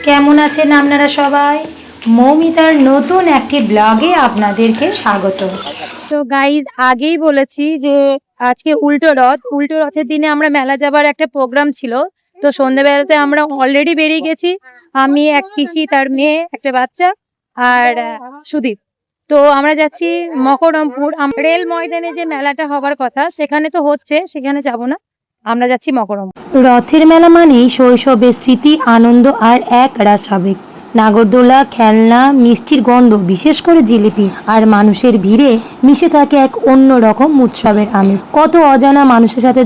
কেমন আছেন আপনারা সবাই? মৌমিতার নতুন একটি ব্লগে আপনাদেরকে স্বাগত। তো গাইজ আগেই বলেছি যে আজকে উল্টো রথের দিনে আমরা মেলা যাবার একটা প্রোগ্রাম ছিল। তো সন্ধ্যেবেলাতে আমরা অলরেডি বেরিয়ে গেছি, আমি, এক পিসি, তার মেয়ে, একটা বাচ্চা আর সুদীপ। তো আমরা যাচ্ছি মকরমপুর। রেল ময়দানে যে মেলাটা হবার কথা সেখানে তো হচ্ছে, সেখানে যাব না, আমরা যাচ্ছি মকরমপুর। রথের মেলা মানেই শৈশবের স্মৃতি, আনন্দ আর এক রাস আবেগ। নাগরদোলা, খেলনা, মিষ্টির গন্ধ, বিশেষ করে জিলিপি আর মানুষের ভিড়ে মিশে থাকে এক অন্য রকম উৎসবের আমেজ। কত অজানা মানুষের সাথে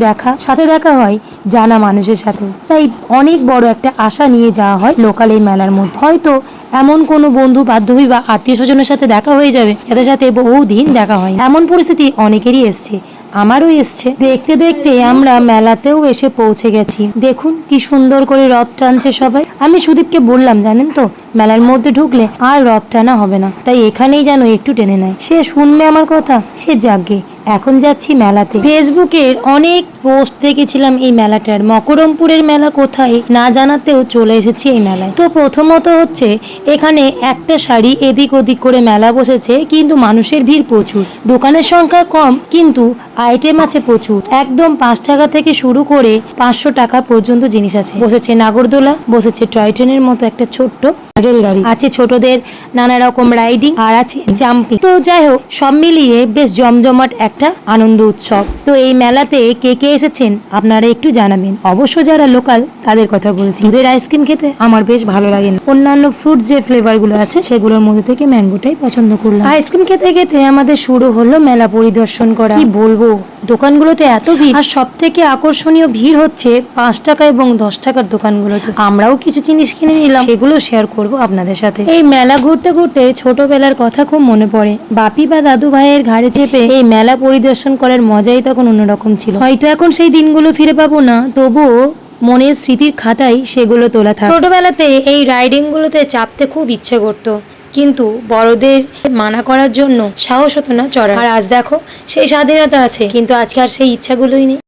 দেখা হয় জানা মানুষের সাথে। তাই অনেক বড় একটা আশা নিয়ে যাওয়া হয় লোকাল এই মেলার মধ্যে। হয়তো এমন কোনো বন্ধু বান্ধবী বা আত্মীয় স্বজনের সাথে দেখা হয়ে যাবে যাদের সাথে বহুদিন দেখা হয়। এমন পরিস্থিতি অনেকেরই এসছে, আমারও এসছে। দেখতে দেখতে আমরা মেলাতেও এসে পৌঁছে গেছি। দেখুন কি সুন্দর করে রথ টানছে সবাই। আমি সুদীপকে বললাম, জানেন তো, মেলার মধ্যে ঢুকলে আর রথ টানা হবে না, তাই এখানেই যেন একটু টেনে নেয়। সে শুনবে আমার কথা, সে যাগে। এখন যাচ্ছি মেলাতে। ফেসবুকের অনেক পোস্ট দেখেছিলাম এই মেলাটার, মকরমপুরের মেলা কোথায় না জানাতেও চলে এসেছি এই মেলায়। তো প্রথমত হচ্ছে এখানে একটা শাড়ি এদিক ওদিক করে মেলা বসেছে, কিন্তু মানুষের ভিড় প্রচুর। দোকানের সংখ্যা কম, কিন্তু আইটেম আছে প্রচুর। একদম 5 টাকা থেকে শুরু করে 500 টাকা পর্যন্ত জিনিস আছে। বসেছে নাগরদোলা, বসেছে টয় ট্রেনের মতো একটা ছোট্ট রেলগাড়ি, আছে ছোটদের নানা রকম রাইডিং, আর আছে জাম্পিং। তো যাই হোক, সব মিলিয়ে বেশ জমজমাট একটা আনন্দ উৎসব। তো এই মেলাতে কে কে এসেছেন আপনারা একটু জানাবেন। অবশ্য যারা লোকাল তাদের কথা বলছি। দুধের আইসক্রিম খেতে আমার বেশ ভালো লাগে না, অন্যান্য ফ্রুট যে ফ্লেভার গুলো আছে সেগুলোর মধ্যে থেকে ম্যাঙ্গোটাই পছন্দ করলাম। আইসক্রিম খেতে খেতে আমাদের শুরু হলো মেলা পরিদর্শন করা। কি বলবো, দোকানগুলোতে এত ভিড়, আর সব থেকে আকর্ষণীয় ভিড় হচ্ছে 5 টাকা এবং 10 টাকার দোকানগুলোতে। আমরাও কিছু জিনিস কিনে নিলাম, সেগুলো শেয়ার করব আপনাদের সাথে। এই মেলা ঘুরতে ঘুরতে ছোটবেলার কথা খুব মনে পড়ে। বাপি বা দাদু ভাইয়ের ঘাড়ে চেপে এই মেলা পরিদর্শন করার মজাই তখন অন্যরকম ছিল। হয়তো এখন সেই দিনগুলো ফিরে পাবো না, তবুও মনের স্মৃতির খাতায় সেগুলো তোলা থাকে। ছোটবেলাতে এই রাইডিং গুলোতে চাপতে খুব ইচ্ছে করতো, কিন্তু বড়দের মানা করার জন্য সাহস হতো না চড়ার। আর আজ দেখো, সেই স্বাধীনতা আছে, কিন্তু আজকে আর সেই ইচ্ছাগুলোই নেই।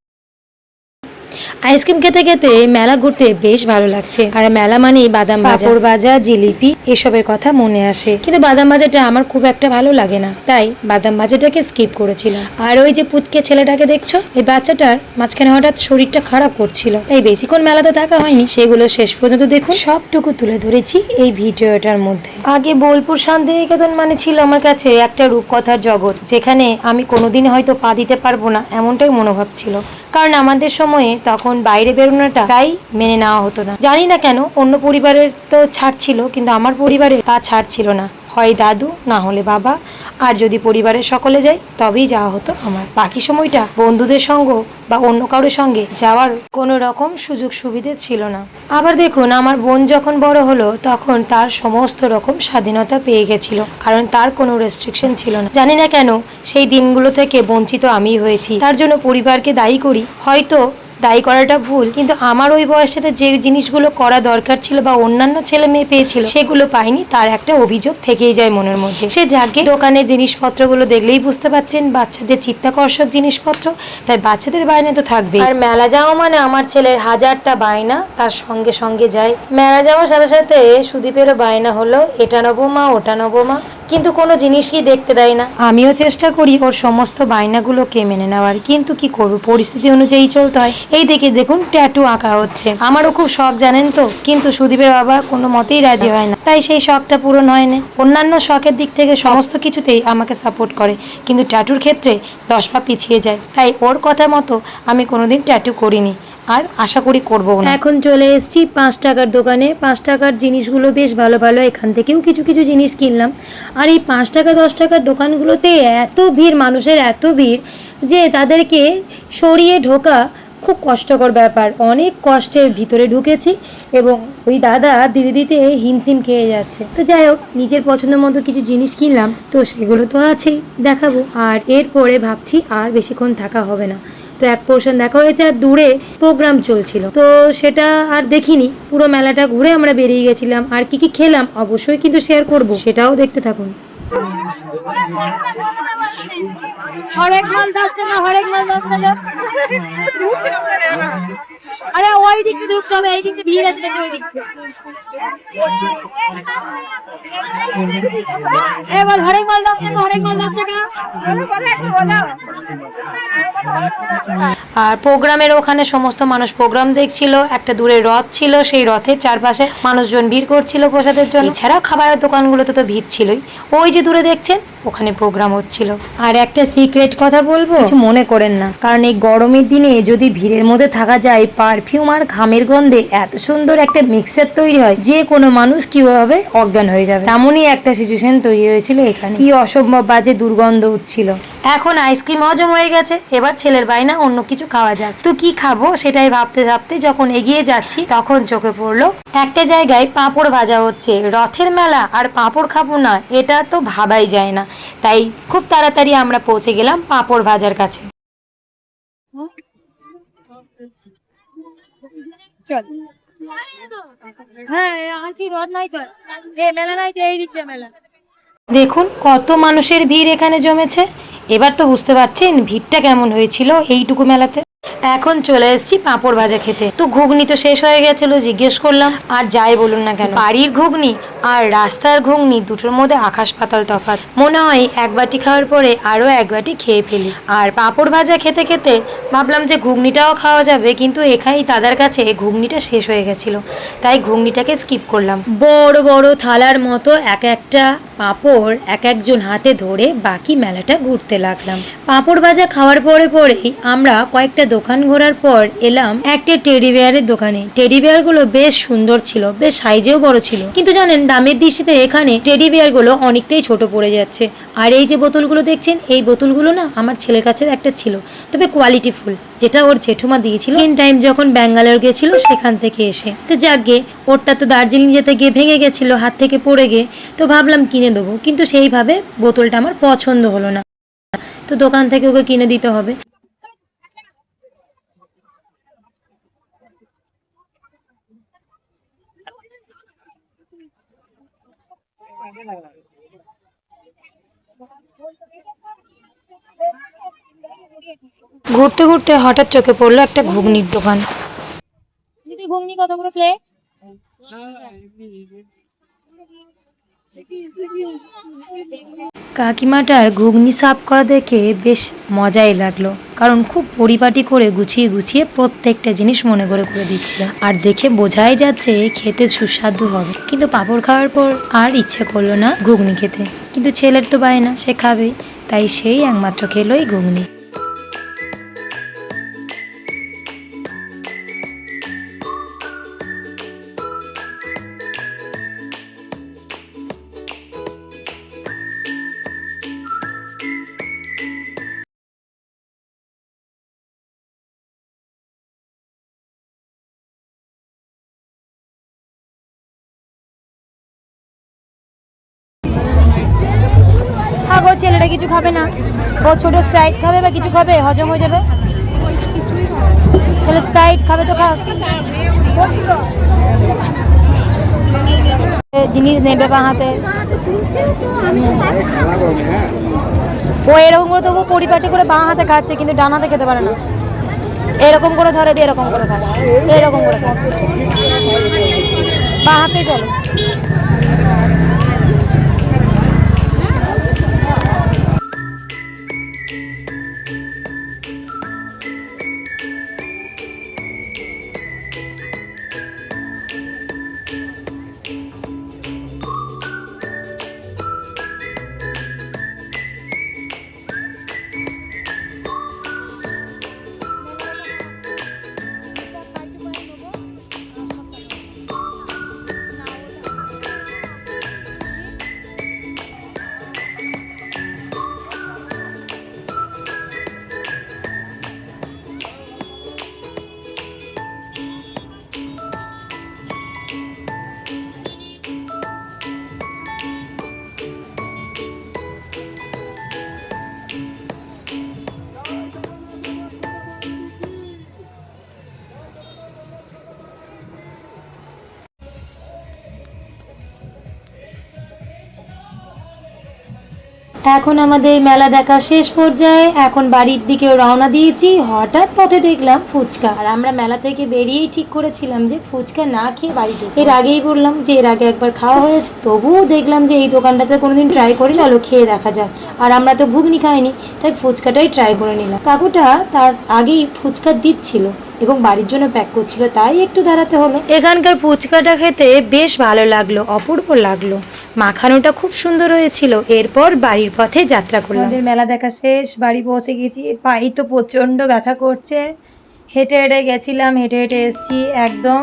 আইসক্রিম খেতে খেতে মেলা ঘুরতে বেশ ভালো লাগছে। আর মেলা মানেই বাদাম ভাজা, পাঁপড় ভাজা, জিলিপি, এসবের কথা মনে আসে। কিন্তু বাদাম ভাজাটা আমার খুব একটা ভালো লাগে না, তাই বাদাম ভাজাটাকে স্কিপ করেছিলাম। আর ওই যে পুতকে ছেলেটাকে দেখছো, এই বাচ্চাটার মাঝখানে হঠাৎ শরীরটা খারাপ করছিল, তাই বেশিক্ষণ মেলাতে থাকা হয়নি। সেগুলো শেষ পর্যন্ত দেখুন, সবটুকু তুলে ধরেছি এই ভিডিওটার মধ্যে। আগে বোলপুর শান্তিনিকেতন মানে ছিল আমার কাছে একটা রূপকথার জগৎ, যেখানে আমি কোনোদিন হয়তো পা দিতে পারবো না, এমনটাই মনোভাব ছিল। কারণ আমাদের সময়ে তখন বাইরে বেরোনোটা প্রায় মেনে নেওয়া হতো না। জানি না কেন, অন্য পরিবারের তো ছাড় ছিল, কিন্তু আমার পরিবারের তা ছাড় ছিল না। হয় দাদু, না হলে বাবা, আর যদি পরিবারের সকলে যায় তবেই যাওয়া হতো আমার। বাকি সময়টা বন্ধুদের সঙ্গ বা অন্য কারোর সঙ্গে যাওয়ার কোনো রকম সুযোগ সুবিধে ছিল না। আবার দেখুন, আমার বোন যখন বড় হলো তখন তার সমস্ত রকম স্বাধীনতা পেয়ে গেছিল, কারণ তার কোনো রেস্ট্রিকশন ছিল না। জানি না কেন সেই দিনগুলো থেকে বঞ্চিত আমি হয়েছি। তার জন্য পরিবারকে দায়ী করি, হয়তো দায়ী করাটা ভুল, কিন্তু আমার ওই বয়সেতে যে জিনিসগুলো করা দরকার ছিল বা অন্যান্য ছেলে মেয়ে পেয়েছিল সেগুলো পাইনি, তার একটা অভিযোগ থেকেই যায় মনের মধ্যে। সে যাকে দোকানে জিনিসপত্রগুলো দেখলেই বুঝতে পারছেন বাচ্চাদের চিত্তাকর্ষক জিনিসপত্র, তাই বাচ্চাদের বায়না তো থাকবে। আর মেলা যাওয়া মানে আমার ছেলের 1000টা বায়না তার সঙ্গে সঙ্গে যায়। মেলা যাওয়ার সাথে সাথে সুদীপেরও বায়না হলো, এটা নেবো মা, ওটা নেবো মা, কিন্তু কোনো জিনিসই দেখতে দেয় না। আমিও চেষ্টা করি ওর সমস্ত বায়নাগুলোকে মেনে নেওয়ার, কিন্তু কি করবো, পরিস্থিতি অনুযায়ী চলতে হয়। এই দেখুন ট্যাটু আঁকা হচ্ছে, আমারও খুব শখ জানেন তো, কিন্তু সুদীপের বাবা কোনো মতেই রাজি হয় না, তাই সেই শখটা পূরণ হয় না। অন্যান্য শখের দিক থেকে সমস্ত কিছুতেই আমাকে সাপোর্ট করে, কিন্তু ট্যাটুর ক্ষেত্রে 10 পা পিছিয়ে যায়। তাই ওর কথা মতো আমি কোনোদিন ট্যাটু করিনি, আর আশা করি করবো না। এখন চলে এসেছি 5 টাকার দোকানে। 5 টাকার জিনিসগুলো বেশ ভালো ভালো, এখান থেকেও কিছু কিছু জিনিস কিনলাম। আর এই 5 টাকা 10 টাকার দোকানগুলোতে এত ভিড়, মানুষের এত ভিড় যে তাদেরকে সরিয়ে ঢোকা খুব কষ্টকর ব্যাপার। অনেক কষ্টের ভিতরে ঢুকেছি এবং ওই দাদা দিদি দিতে হিমচিম খেয়ে যাচ্ছে। তো যাই হোক, নিজের পছন্দ মতো কিছু জিনিস কিনলাম, তো সেগুলো তো আছেই, দেখাবো। আর এরপরে ভাবছি আর বেশিক্ষণ থাকা হবে না। তো এক পোর্শন দেখা হয়েছে, আর দূরে প্রোগ্রাম চলছিল, তো সেটা আর দেখিনি। পুরো মেলাটা ঘুরে আমরা বেরিয়ে গেছিলাম। আর কি কি খেলাম অবশ্যই কিন্তু শেয়ার করব, সেটাও দেখতে থাকুন। হরেক মাল 10 টাকা, হরেক মাল 10 টাকা। আরে ওই দিক থেকে ঢুকতে হবে, এই দিক থেকে ভিড় আছে ওই দিক থেকে। এবার হরেক মাল দাম টাকা, হরেক মাল দাম টাকা। আর প্রোগ্রামের ওখানে সমস্ত মানুষ প্রোগ্রাম দেখছিল। একটা দূরে রথ ছিল, সেই রথের চারপাশে মানুষজন ভিড় করছিল প্রসাদের জন্য। এছাড়াও খাবারের দোকানগুলোতে তো ভিড় ছিলই। ওই যে দূরে দেখছেন ওখানে প্রোগ্রাম হচ্ছিল। আর একটা সিক্রেট কথা বলবো, কিছু মনে করেন না, কারণ এই গরমের দিনে যদি ভিড়ের মধ্যে থাকা যায়, পারফিউম আর ঘামের গন্ধে এত সুন্দর একটা মিক্সার তৈরি হয় যে কোনো মানুষ কিভাবে অজ্ঞান হয়ে যাবে। তেমনই একটা সিচুয়েশন তৈরি হয়েছিল এখানে। কি অসম্ভব বাজে দুর্গন্ধ উঠছিল। এখন আইসক্রিম হজম হয়ে গেছে, এবার ছেলের বাইনা অন্য কিছু খাওয়া যাক। তো কি খাবো সেটাই ভাবতে ভাবতে যখন এগিয়ে যাচ্ছি তখন চোখে পড়লো একটা জায়গায় পাঁপড় ভাজা হচ্ছে। রথের মেলা আর পাঁপড় খাবো না, এটা তো ভাবাই যায় না। তাই খুব তাড়াতাড়ি আমরা পৌঁছে গেলাম পাঁপড় ভাজার কাছে। হ্যাঁ আর কি রথ নাই তো, এ মেলা নাই তো, এই দিক দিয়ে মেলা। দেখুন কত মানুষের ভিড় এখানে জমেছে। এবার তো বুঝতে পারছেন ভিড়টা কেমন হয়েছিল এইটুকু মেলাতে। এখন চলে এসেছি পাঁপড় ভাজা খেতে। তো ঘুগনি তো শেষ হয়ে গেছিল, জিজ্ঞেস করলাম। আর যাই বলুন না কেন, বাড়ির ঘুগনি আর রাস্তার ঘুগনি দুটোর মধ্যে আকাশ পাতাল তফাৎ। মনে হয় এক বাটি খাওয়ার পরে আরো এক বাটি খেয়ে ফেলি। আর পাঁপড় ভাজা খেতে খেতে ভাবলাম যে ঘুগনিটাও খাওয়া যাবে, কিন্তু এখানেই তাদের কাছে ঘুগনিটা শেষ হয়ে গেছিল, তাই ঘুগনিটাকে স্কিপ করলাম। বড় বড় থালার মতো এক একটা পাঁপড় এক একজন হাতে ধরে বাকি মেলাটা ঘুরতে লাগলাম। পাঁপড় ভাজা খাওয়ার পরে পরেই আমরা কয়েকটা দোকান ঘোরার পর এলাম একটা টেডি বিয়ারের দোকানে। টেডি বিয়ার গুলো বেশ সুন্দর ছিল, বেশ সাইজেও বড় ছিল, কিন্তু জানেন দামের দৃষ্টিতে এখানে টেডি বিয়ার গুলো অনেকটাই ছোট পড়ে যাচ্ছে। আর এই যে বোতলগুলো দেখছেন, এই বোতলগুলো না আমার ছেলের কাছেও একটা ছিল, তবে কোয়ালিটি ফুল, যেটা ওর জেঠুমা দিয়েছিল তিন টাইম যখন ব্যাঙ্গালোর গেছিল সেখান থেকে এসে। তো যাকগে, ওরটা তো দার্জিলিং যেতে গিয়ে ভেঙে গেছিল হাত থেকে পড়ে গিয়ে, তো ভাবলাম কিনে দেবো, কিন্তু সেইভাবে বোতলটা আমার পছন্দ হলো না, তো দোকান থেকে ওকে কিনে দিতে হবে। ঘুরতে ঘুরতে হঠাৎ চোখে পড়লো একটা ঘুগনির দোকান। দিদি ঘুগনি কত করে প্লেট? কাকিমাটার ঘুগনি সার্ভ করা দেখে বেশ মজাই লাগলো, কারণ খুব পরিপাটি করে গুছিয়ে গুছিয়ে প্রত্যেকটা জিনিস মনে করে করে দিচ্ছিল। আর দেখে বোঝাই যাচ্ছে খেতে সুস্বাদু হবে। কিন্তু পাঁপড় খাওয়ার পর আর ইচ্ছে করলো না ঘুগনি খেতে, কিন্তু ছেলের তো বায়না, সে খাবেই, তাই সেই একমাত্র খেলো এই ঘুগনি। গো ছেলেটা কিছু খাবে না, ও ছোট স্প্রাইট খাবে বা কিছু খাবে, হজম হয়ে যাবে। তাহলে স্প্রাইট খাবে তো খা, জিনিস নেবে বা হাতে। ও এরকম করে তবু পরিপাটি করে বাঁ হাতে খাচ্ছে, কিন্তু ডান হাতে খেতে পারে না। এরকম করে ধরে দিয়ে এরকম করে খায়, এরকম করে খায়, বাঁ হাতেই চলো। এখন আমাদের মেলা দেখা শেষ পর্যায়ে, এখন বাড়ির দিকে রওনা দিয়েছি। হঠাৎ পথে দেখলাম ফুচকা, আর আমরা মেলা থেকে বেরিয়েই ঠিক করেছিলাম যে ফুচকা না খেয়ে বাড়ি ঢুকবো। এর আগেই বললাম যে এর আগে একবার খাওয়া হয়েছে, তবুও দেখলাম যে এই দোকানটাতে কোনোদিন ট্রাই করি, চলো খেয়ে দেখা যাক। আর আমরা তো ঘুগনি খাইনি, তাই ফুচকাটাই ট্রাই করে নিলাম। কাকুটা তার আগেই ফুচকা দিচ্ছিল এবং বাড়ির জন্য প্যাক করছিল, তাই একটু দাঁড়াতে হলো। এখানকার ফুচকাটা খেতে বেশ ভালো লাগলো, অপূর্ব লাগলো, মাখানোটা খুব সুন্দর হয়েছিল। এরপর বাড়ির পথে যাত্রা করলাম। আমাদের মেলা দেখা শেষ, বাড়ি পৌঁছে গেছি। পায়ে তো প্রচন্ড ব্যথা করছে, হেঁটে হেঁটে গেছিলাম, হেঁটে হেঁটে এসেছি একদম।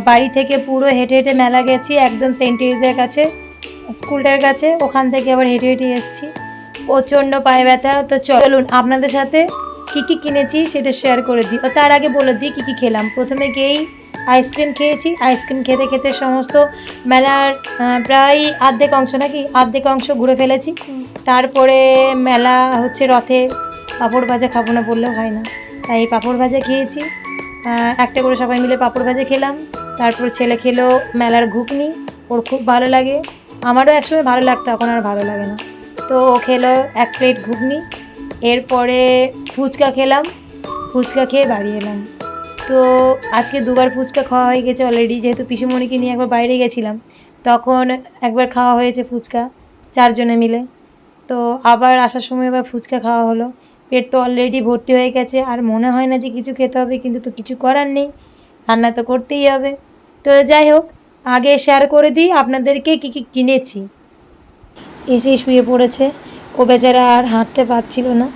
বাড়ি থেকে পুরো হেঁটে হেঁটে মেলা গেছি একদম সেন্ট টেরিজের কাছে, স্কুলটার কাছে, ওখান থেকে আবার হেঁটে হেঁটে এসেছি। প্রচন্ড পায়ে ব্যথা। তো চলুন আপনাদের সাথে কি কি কিনেছি সেটা শেয়ার করে দিই। ও তার আগে বলে দিই কি কি খেলাম। প্রথমে গিয়েই আইসক্রিম খেয়েছি। আইসক্রিম খেতে খেতে সমস্ত মেলার প্রায় অর্ধেক অংশ, নাকি অর্ধেক অংশ ঘুরে ফেলেছি। তারপরে মেলা হচ্ছে রথে, পাঁপড় ভাজা খাবো না বললেও হয় না, তাই পাঁপড় ভাজা খেয়েছি। একটা করে সবাই মিলে পাঁপড় ভাজা খেলাম। তারপর ছেলে খেলো মেলার ঘুগনি, ওর খুব ভালো লাগে, আমারও একসময় ভালো লাগতো, এখন আর ভালো লাগে না। তো ও খেলো 1 প্লেট ঘুগনি। এরপরে ফুচকা খেলাম, ফুচকা খেয়ে বাড়ি এলাম। তো আজকে দুবার ফুচকা খাওয়া হয়ে গেছে অলরেডি, যেহেতু পিসুমণিকে নিয়ে একবার বাইরে গেছিলাম, তখন একবার খাওয়া হয়েছে ফুচকা 4 জনে মিলে। তো আবার আসার সময় আবার ফুচকা খাওয়া হলো। পেট তো অলরেডি ভর্তি হয়ে গেছে, আর মনে হয় না যে কিছু খেতে হবে, কিন্তু তো কিছু করার নেই, রান্না তো করতেই হবে। তো যাই হোক, আগে শেয়ার করে দিই আপনাদেরকে কি কি কিনেছি। এসেই শুয়ে পড়েছে, ও বেচারা আর হাঁটতে পারছিল না,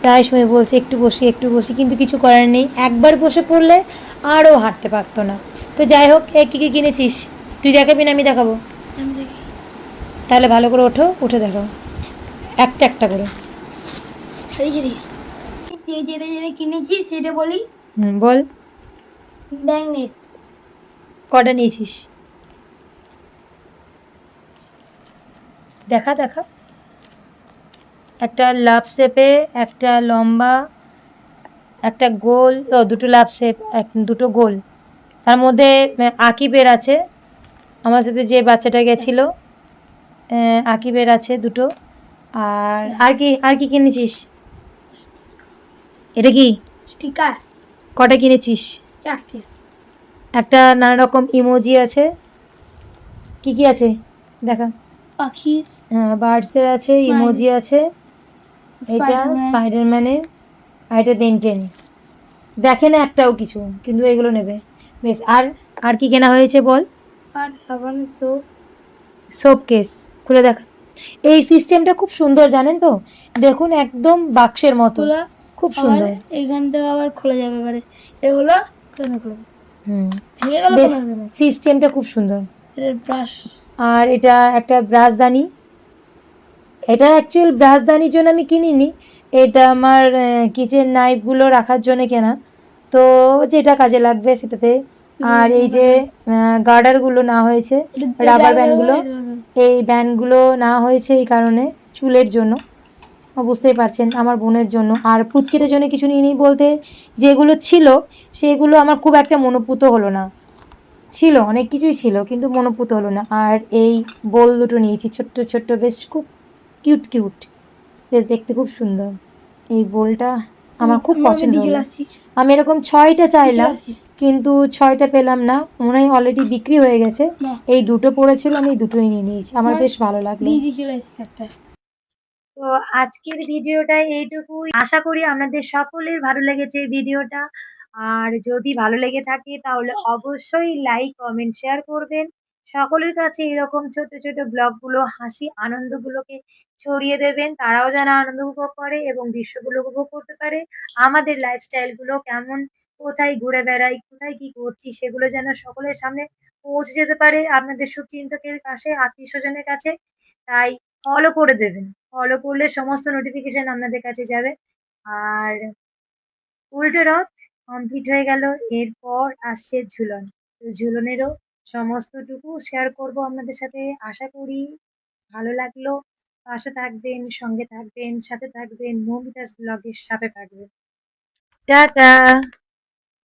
প্রায় সময় বলছে একটু বসি একটু বসি, কিন্তু কিছু করার নেই, একবার বসে পড়লে আরও হাঁটতে পারতো না। তো যাই হোক, কী কী কিনেছিস তুই দেখাবি না আমি দেখাবো? আমি দেখি তাহলে ভালো করে ওঠো, উঠে দেখাও একটা একটা করে। ছাড়ি ছাড়ি যেটা যেটা কিনেছি সেটা বলি। বল। ব্যাগনেট কটা নিয়েছিস দেখা দেখা। একটা লাভ শেপে, একটা লম্বা, একটা গোল, ও দুটো লাভ শেপ, দুটো গোল। তার মধ্যে আকিবের আছে, আমার সাথে যে বাচ্চাটা গেছিল, আকিবের আছে দুটো। আর কি কিনেছিস? এটা কি? স্টিকার কটা কিনেছিস? 4টে। একটা নানা রকম ইমোজি আছে। কি কি আছে দেখা। পাখির, বার্ডসের আছে, ইমোজি আছে, এটা স্পাইডারম্যান, স্পাইডারম্যানের, আর এটা বেনটেন। দেখে না একটাও কিছু, কিন্তু এগুলো নেবে। বেশ, আর আর কি কেনা হয়েছে বল। আর সাবানের সোপ। সোপ কেস খুলে দেখা। এই সিস্টেমটা খুব সুন্দর জানেন তো, দেখুন একদম বাক্সের মতো, খোলা, খুব আবার সুন্দর। এইখান থেকে আবার খোলা যাবে, এবারে এ হলো কেন খোলা হুম, ভেঙে গেল বেশ, কোনো হবে না। সিস্টেমটা খুব সুন্দর। এর ব্রাশ, আর এটা একটা ব্রাশদানি। এটা অ্যাকচুয়াল ব্রাশদানির জন্য আমি কিনিনি, এটা আমার কিচেন নাইফগুলো রাখার জন্য কেনা, তো যেটা কাজে লাগবে সেটাতে। আর এই যে গার্ডারগুলো না হয়েছে, রাবার ব্যান্ডগুলো, এই ব্যান্ডগুলো না হয়েছে এই কারণে, চুলের জন্য, বুঝতেই পারছেন, আমার বোনের জন্য। আর পুচকিটার জন্য কিছু নিইনি বলতে, যেগুলো ছিল সেগুলো আমার খুব একটা মনোপুত হলো না, ছিল অনেক কিছুই ছিল কিন্তু মনোপুত হলো না। আর এই বোল দুটো নিয়েছি, ছোট্ট ছোট্ট, বেশ খুব কিউট কিউট, বেশ দেখতে খুব সুন্দর। এই বোলটা আমার খুব পছন্দ হলো। আমি এরকম 6টা চাইলাম, কিন্তু 6টা পেলাম না, মনে হয় অলরেডি বিক্রি হয়ে গেছে। এই দুটো পড়েছিল, আমি এই দুটোই নিয়ে নিয়েছি, আমার বেশ ভালো লাগলো। তো আজকের ভিডিওটা এইটুকুই, আশা করি আপনাদের সকলের ভালো লেগেছে ভিডিওটা। আর যদি ভালো লেগে থাকে তাহলে অবশ্যই লাইক কমেন্ট শেয়ার করবেন, সকলের কাছে এরকম ছোট ছোট ব্লগগুলো, হাসি আনন্দগুলোকে ছড়িয়ে দেবেন, তারাও যেন আনন্দ উপভোগ করে এবং দৃশ্যগুলো উপভোগ করতে পারে। আমাদের লাইফস্টাইলগুলো কেমন, কোথায় ঘুরে বেড়াই, কোথায় কি করছি, সেগুলো যেন সকলের সামনে পৌঁছে যেতে পারে, আপনাদের শুভচিন্তকের কাছে, আত্মীয় স্বজনের কাছে। তাই ফলো করে দেবেন, ফলো করলে সমস্ত নোটিফিকেশন আপনাদের কাছে যাবে। আর উল্টো রথ কমপ্লিট হয়ে গেল, এরপর আসছে ঝুলন। তো ঝুলনেরও সমস্তটুকু শেয়ার করব আপনাদের সাথে। আশা করি ভালো লাগলো। পাশে থাকবেন, সঙ্গে থাকবেন, সাথে থাকবেন, মৌমিতাস ব্লগের সাথে থাকবেন। টাটা।